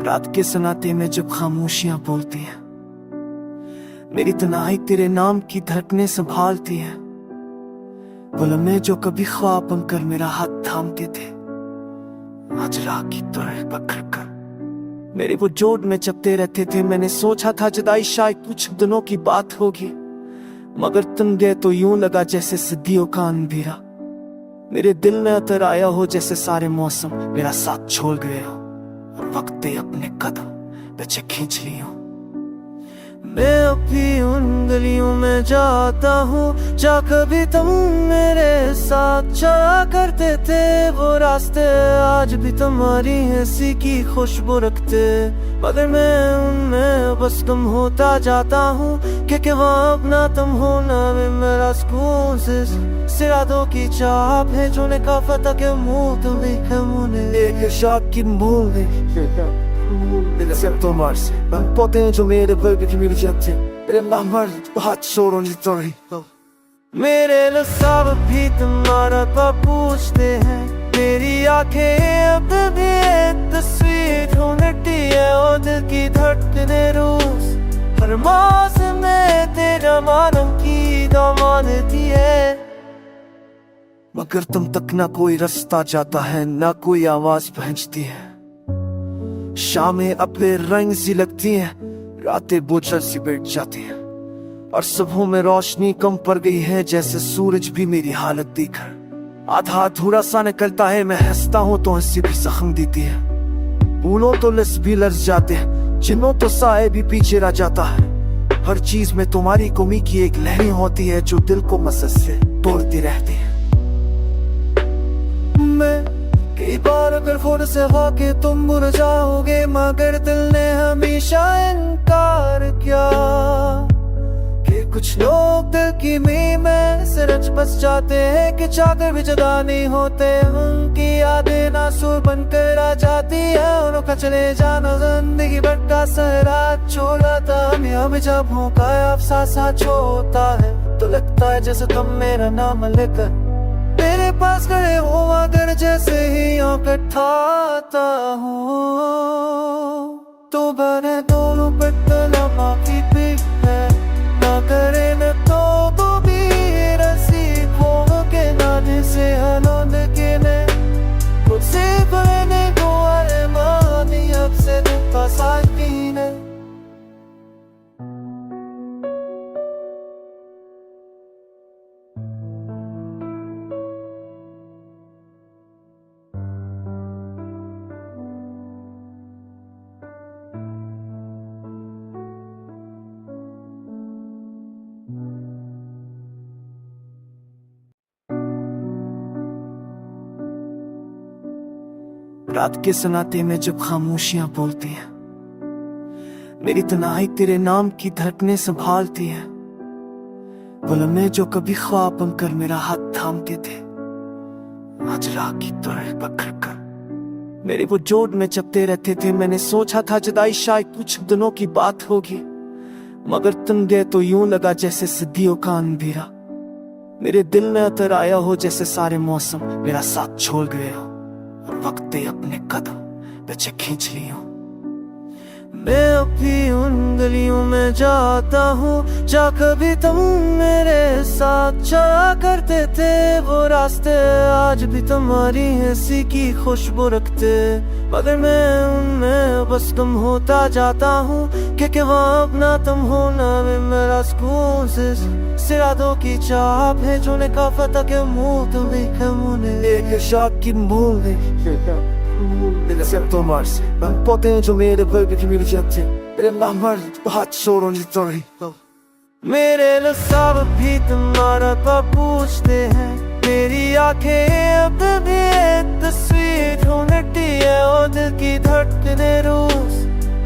रात के सन्नाटे में जब खामोशियां बोलती हैं, मेरी तन्हाई तेरे नाम की धड़कने संभालती है। वो लम्हे जो कभी ख्वाब बनकर मेरा हाथ थामते थे, आज राह की तरह पकड़ कर मेरे वो जोड़ में चपते रहते थे। मैंने सोचा था जुदाई शायद कुछ दिनों की बात होगी, मगर तुम गए तो यूं लगा जैसे सदियों का अंधेरा मेरे दिल में उतर आया हो, जैसे सारे मौसम मेरा साथ छोड़ गए हो और वक्त ने अपने कदम पीछे खींच लिए हो। मैं अभी उन गलियों में जाता हूँ जा कभी तुम मेरे साथ चला करते थे। वो रास्ते आज भी तुम्हारी हंसी की खुशबू रखते, मगर मैं उनमें बस तुम होता जाता हूँ क्योंकि वहाँ अपना तुम होना में मेरा सुकून से सिरादों की चाह भेजने का पता के मुँह तुम्हें है मुने एक शाख की मुँह Tomars, ben potente मेरे बर्गर की मिल जाते मेरे लामर हाथ छोड़ो नहीं तोड़ी। मेरे लसाव भी तुम्हारा तो पूछते हैं, मेरी आंखें अब भी एक तस्वीर ढूंढती है और दिल की धड़कने रोज हर मौसम में तेरा मानम की दामानती है। मगर तुम तक ना कोई रास्ता जाता है, ना कोई आवाज पहुंचती है। शामें अपने रंग सी लगती हैं, रातें बोझल सी बैठ जाती हैं और सुबह में रोशनी कम पड़ गई है, जैसे सूरज भी मेरी हालत देखकर आधा अधूरा सा निकलता है। मैं हंसता हूँ तो हंसी भी जख्म देती है, भूलो तो लस भी लर्ज जाते हैं, जिन्हों तो साए भी पीछे रह जाता है। हर चीज में तुम्हारी कमी की एक लहरी होती है जो दिल को मसस से तोड़ती रहती है। मैं कई बार अगर फोन से होके तुम भूल जाओगे, मगर दिल ने हमेशा इनकार किया कि कुछ लोग दिल की मीं में सिरच बस जाते हैं कि चाहकर भी जुदा नहीं होते। उनकी यादें नासूर बनकर आ जाती है, उनका चले जाना जिंदगी भर का सहरा छोड़ा था। हमें जब मौका अफसासा छोड़ता है तो लगता है जैसे तुम मेरा नाम लेकर मेरे पास खड़े हो, अगर जैसे ही उठाता हूँ तो बने दोनों पर तला माफी भी है, ना करे न तो भी रसी खो के नाने से आनंद के ने खुद से बने को अरे मानी अब से पास आती ने। रात के सन्नाटे में जब खामोशियां बोलती हैं, मेरी तन्हाई तेरे नाम की धड़कने संभालती है। वो लम्हे जो कभी ख्वाब बनकर मेरा हाथ थामते थे, आज राह की तरह पकड़ कर मेरे वो जोड़ में चपते रहते थे। मैंने सोचा था जुदाई शायद कुछ दिनों की बात होगी, मगर तुम गए तो यूं लगा जैसे सदियों का अंधेरा मेरे दिल में उतर आया हो, जैसे सारे मौसम मेरा साथ छोड़ गए हो और वक्त ने अपने कदम पीछे खींच लिए हो। मैं अभी उन गलियों में जाता हूँ जा कभी तुम मेरे साथ चला करते थे। वो रास्ते आज भी तुम्हारी हंसी की खुशबू रखते, मगर मैं उनमें बस तुम होता जाता हूँ क्योंकि वहाँ अपना तुम होना में मेरा सुकून से सिरादों की चाह भेजने का पता के मुँह तुम्हें है मुने एक शाख की मुँह Tomars, ben potente मेरे बर्गर की मिल जाते मेरे लामर हाथ छोड़ो नहीं तोड़ी। मेरे लसाव भी तुम्हारा तो पूछते हैं, मेरी आंखें अब भी एक तस्वीर ढूंढती है और दिल की धड़कने रोज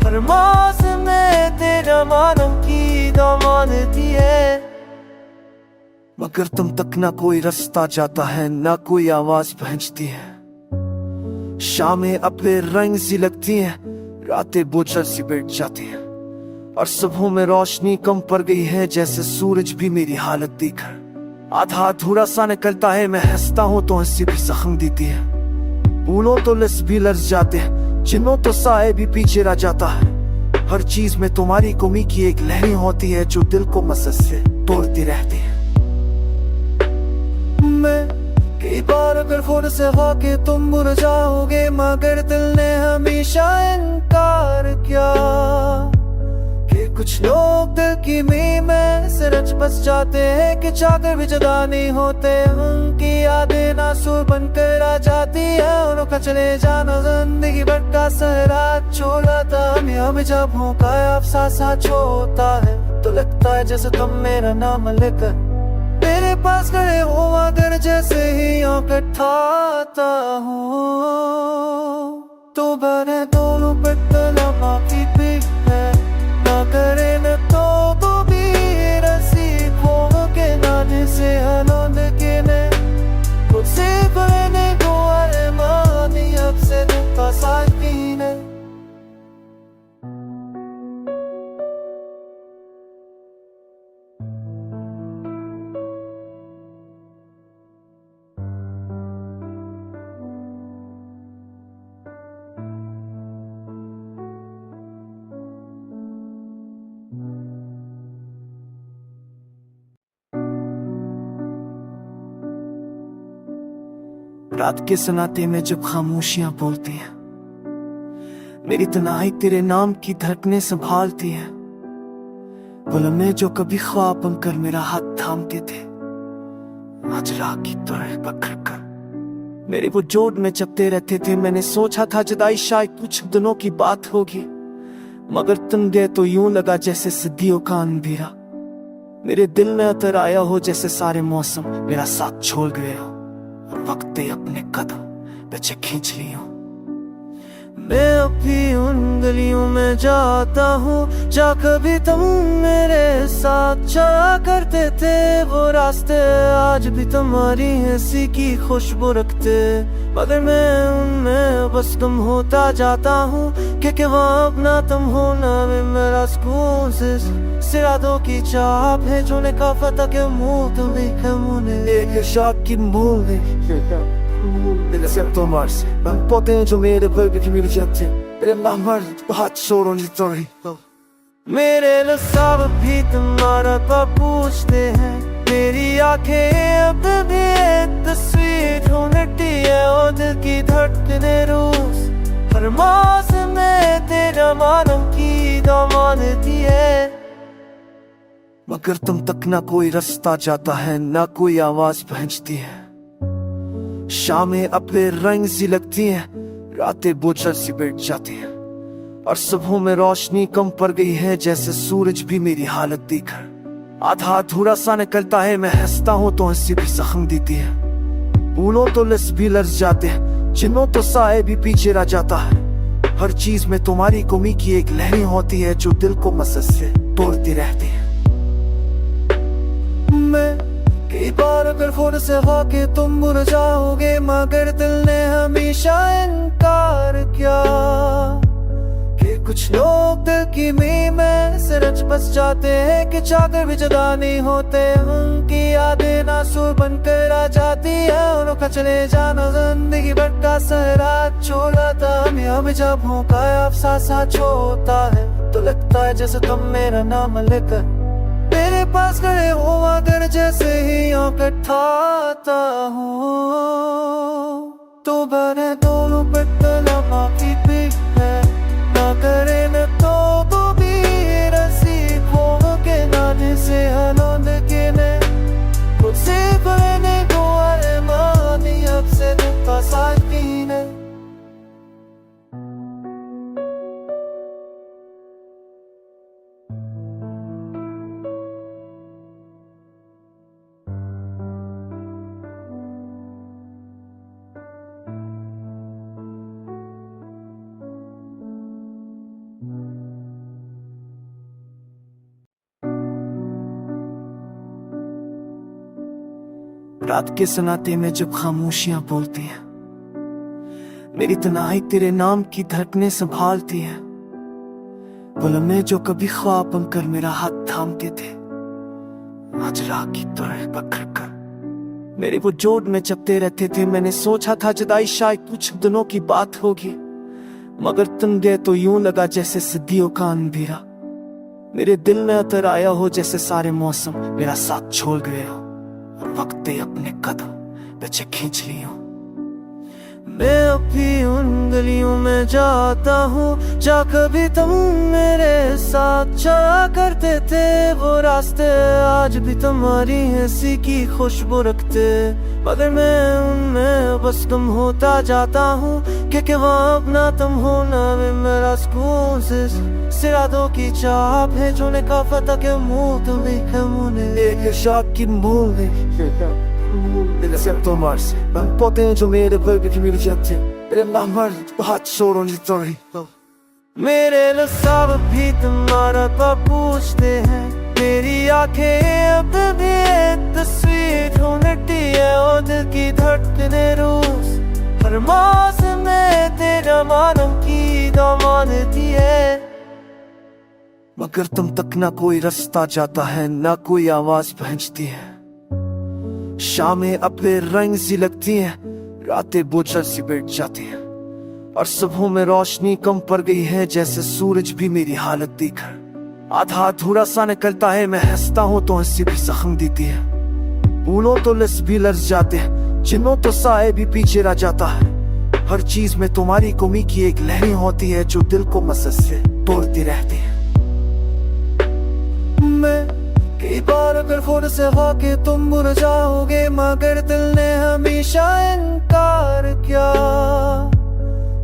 हर मौसम में तेरा मानम की दामानती है। मगर तुम तक ना कोई रास्ता जाता है, ना कोई आवाज पहुंचती है। शामें अपने रंग सी लगती हैं, रातें बोझल सी बैठ जाती हैं और सुबह में रोशनी कम पड़ गई है, जैसे सूरज भी मेरी हालत देखकर आधा अधूरा सा निकलता है। मैं हंसता हूँ तो हंसी भी जख्म देती है, भूलो तो लस भी लर्ज जाते हैं, जिन्हों तो साए भी पीछे रह जाता है। हर चीज में तुम्हारी कमी की एक लहरी होती है जो दिल को मसद से तोड़ती रहती है। मैं कई बार अगर खुद से वाके तुम बुर जाओगे, मगर दिल ने हमेशा इनकार किया कि कुछ लोग दिल की मी में से रच बस जाते हैं कि चाहकर भी जुदा नहीं होते। उनकी यादें नासूर बनकर आ जाती है, उनका चले जाना जिंदगी भर का सहरा छोड़ा था। हमें जब मौका अफसा साथ होता है तो लगता है जैसे तुम मेरा नाम लेकर मेरे पास खड़े हो, मगर जैसे ही आंख उठाता हूँ तो बने दोनों पर तला माफी भी है। ना करे न तो भी सीखो के नाने से आनंद के ने खुद से बने को अरे मानी अब से तुम का साथी ने। रात के सन्नाटे में जब खामोशियां बोलती हैं, मेरी तन्हाई तेरे नाम की धड़कनें संभालती है। वो लम्हे जो कभी ख्वाब बनकर मेरा हाथ थामते थे, आज रात की तरह पकड़ कर मेरे वो जोड़ में चपते रहते थे। मैंने सोचा था जुदाई शायद कुछ दिनों की बात होगी, मगर तुम गए तो यूं लगा जैसे सदियों का अंधेरा मेरे दिल में उतर आया हो, जैसे सारे मौसम मेरा साथ छोड़ गए हो और वक्त पे अपने कदम पीछे खींच ली हूँ। मैं अभी उन गलियों में जाता हूँ जा कभी तुम मेरे साथ चला करते थे। वो रास्ते आज भी तुम्हारी हंसी की खुशबू रखते, मगर मैं उनमें बस तुम होता जाता हूँ क्योंकि वहाँ अपना तुम होना में मेरा सुकून से सिरादों की चाप है जो ने का पता के मुंह तुम्हें है मुने एक शाख की मूल पोते हैं जो मेरे वर्ग की मेरी जाते मेरे लामर बहुत शोरों की तोड़ी मेरे लसाब भी तुम्हारा तो पूछते हैं। मेरी आंखें अब भी एक तस्वीर ढूंढती है और दिल की धड़कने रोज हर मौसम में तेरा मानम की दामानती है। मगर तुम तक ना कोई रास्ता जाता है, ना कोई आवाज पहुंचती है। शामें अपने रंग सी लगती हैं, रातें बोझल सी बैठ जाती हैं और सुबह में रोशनी कम पड़ गई है, जैसे सूरज भी मेरी हालत देखकर आधा अधूरा सा निकलता है। मैं हंसता हूँ तो हंसी भी जख्म देती है, भूलों तो लस भी लर्ज जाते हैं, जिन्हों तो साए भी पीछे रह जाता है। हर चीज में तुम्हारी कमी की एक लहरी होती है जो दिल को मसद से तोड़ती रहती है। मैं कई बार अगर खुद से वाके तुम बुर जाओगे, मगर दिल ने हमेशा इनकार किया कि कुछ लोग दिल की मी में से रच बस जाते हैं कि चाहकर भी जुदा नहीं होते। उनकी यादें नासूर बनकर आ जाती है, उनका चले जाना जिंदगी भर का सहरा छोड़ा था। हमें जब मौका अफसा साथ होता है तो लगता है जैसे तुम मेरा नाम लेकर मेरे पास खड़े हो, मगर जैसे ही आंख उठाता हूँ तो बने दोनों पर तला माफी भी है। ना करे न तो भी सीखो के नाने से आनंद के ने खुद से बने को अरे मानी अब से तुम का साथी ने। रात के सन्नाटे में जब खामोशियां बोलती हैं, मेरी तन्हाई तेरे नाम की धड़कनें संभालती है। वो लम्हे जो कभी ख्वाब बनकर मेरा हाथ थामते थे, आज रात की तरह पकड़ कर मेरे वो जोड़ में चपते रहते थे। मैंने सोचा था जुदाई शायद कुछ दिनों की बात होगी, मगर तुम गए तो यूं लगा जैसे सदियों का अंधेरा। मेरे दिल में उतर आया हो जैसे सारे मौसम मेरा साथ छोड़ गए हो, और वक्त अपने कदम पीछे खींच ली हो। मैं अभी उन गलियों में जाता हूँ जा कभी तुम मेरे साथ चला करते थे। वो रास्ते आज भी तुम्हारी हंसी की खुशबू रखते, मगर मैं उनमें बस तुम होता जाता हूँ। क्योंकि वहाँ अपना तुम होना में मेरा सुकून से सिरादों की चाप है जोने का पता के मुँह तुम्हें है मुने एक शाख की मूल पोते जो मेरे वर्ग की मेरी जाते मेरे नंबर बहुत शोरों की तोड़ी। मेरे लसाव भी तुम्हारा तो पूछते हैं, मेरी आंखें अब भी एक तस्वीर ढूंढती है और दिल की धड़कने रोज हर मौसम में तेरा मानव की दामानती है। मगर तुम तक ना कोई रास्ता जाता है ना कोई आवाज पहुंचती है। शामें अपने रंग सी लगती हैं, रातें बोझल सी बैठ जाती हैं, और सुबह में रोशनी कम पड़ गई है जैसे सूरज भी मेरी हालत देखकर आधा अधूरा सा निकलता है। मैं हंसता हूँ तो हंसी भी जख्म देती है, फूलों तो लस भी लर्ज जाते हैं, जिन्हों तो साए भी पीछे रह जाता है। हर चीज में तुम्हारी कमी की एक लहरी होती है जो दिल को मसस से तोड़ती रहती है। मैं कई बार अगर फोन से होके तुम भूल जाओगे, मगर दिल ने हमेशा इनकार किया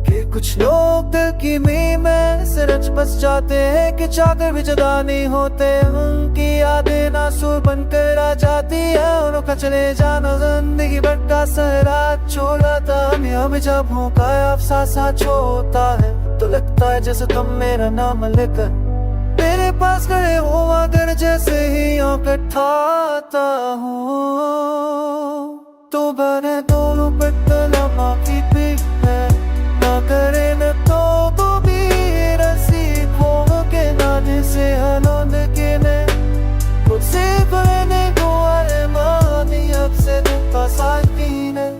कि कुछ लोग दिल की मीं में सिरच बस जाते हैं कि चाहकर भी जुदा नहीं होते। उनकी यादें नासूर बनकर आ जाती है, उनका चले जाना जिंदगी भर का सहरा छोड़ा था। हमें जब मौका अफसासा छोड़ता है तो लगता है जैसे तुम मेरा नाम लेकर मेरे पास खड़े हो, अगर जैसे ही कटाता हूँ तो बने दोनों पर तला माफी भी है ना करे न तो भी रसीद हो के नाने से आनंद के ने खुद से बने को अरे मानी अब से दिन पासाती ने।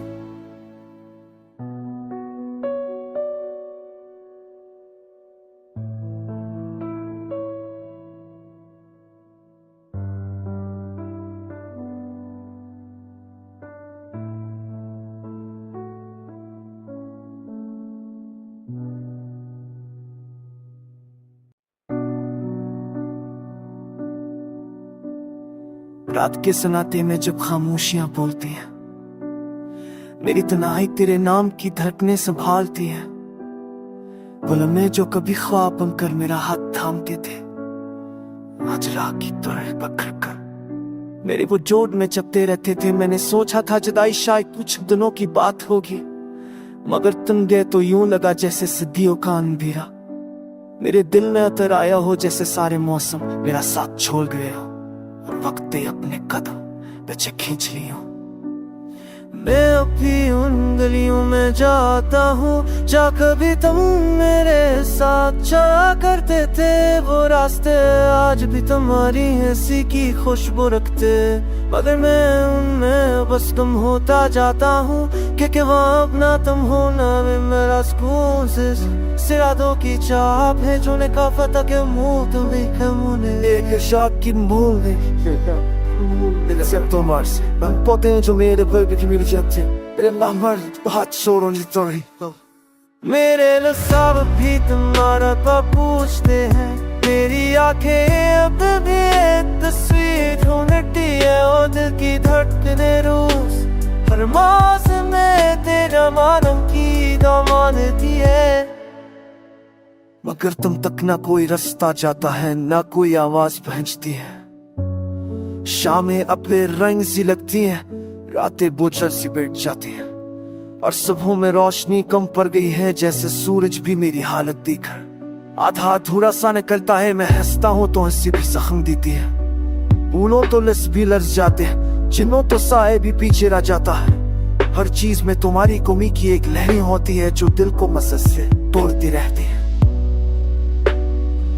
रात के सन्नाटे में जब खामोशियां बोलती हैं, मेरी तन्हाई तेरे नाम की धड़कने संभालती है। वो लम्हे जो कभी ख्वाब बनकर मेरा हाथ थामते थे, आज रात की तरह पकड़ कर मेरे वो जोड़ में चपते रहते थे। मैंने सोचा था जुदाई शायद कुछ दिनों की बात होगी, मगर तुम गए तो यूं लगा जैसे सदियों का अंधेरा। मेरे दिल में उतर आया हो जैसे सारे मौसम मेरा साथ छोड़ गए हो, और वक्त अपने कदम पीछे खींच ली हो। मैं अभी उन गलियों में जाता हूँ जा कभी तुम मेरे साथ चला करते थे। वो रास्ते आज भी तुम्हारी हंसी की खुशबू रखते, मगर मैं उनमें बस तुम होता जाता हूँ। क्योंकि वहाँ अपना तुम होना में मेरा सुकून से सिरादों की चाप है जोने का पता के मुँह तुम्हें है मुने एक शाख की मूल पोते जो मेरे वर्ग की मेरी जाते मेरे नंबर बहुत शोरों की तोड़ी। मेरे लसाव भी तुम्हारा तो पूछते हैं, मेरी आंखें अब भी एक तस्वीर ढूंढती है और दिल की धड़कने रोज हर मौसम में तेरा मानव की दामानती है। मगर तुम तक ना कोई रास्ता जाता है ना कोई आवाज पहुंचती है। शामें अपने रंग सी लगती हैं, रातें बोझल सी बैठ जाती हैं, और सुबह में रोशनी कम पड़ गई है जैसे सूरज भी मेरी हालत देखकर आधा अधूरा सा निकलता है। मैं हंसता हूँ तो हंसी भी जख्म देती है, फूलों तो लस भी लर्ज जाते हैं, जिन्हों तो साए भी पीछे रह जाता है। हर चीज में तुम्हारी कमी की एक लहरी होती है जो दिल को मसस से तोड़ती रहती है।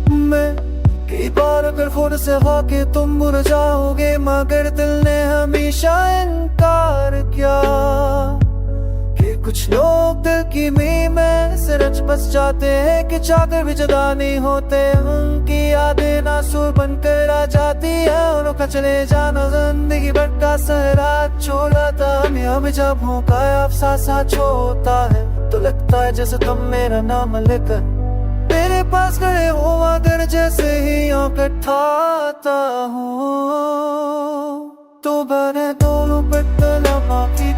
मैं कई बार अगर फोन से होके तुम भूल जाओगे, मगर दिल ने हमेशा इनकार किया कि कुछ लोग दिल की मीम में से रच बस जाते हैं कि चाहकर भी जुदा नहीं होते। उनकी यादें नासुर बनकर आ जाती है, उनका चले जाना जिंदगी भर का सहरा छोड़ा था हमें। अब जब हो का अफसास साथ होता है तो लगता है जैसे तुम मेरा नाम लेकर मेरे पास खड़े हो, अगर जैसे ही कटाता हूँ तो बने दोनों पर माफी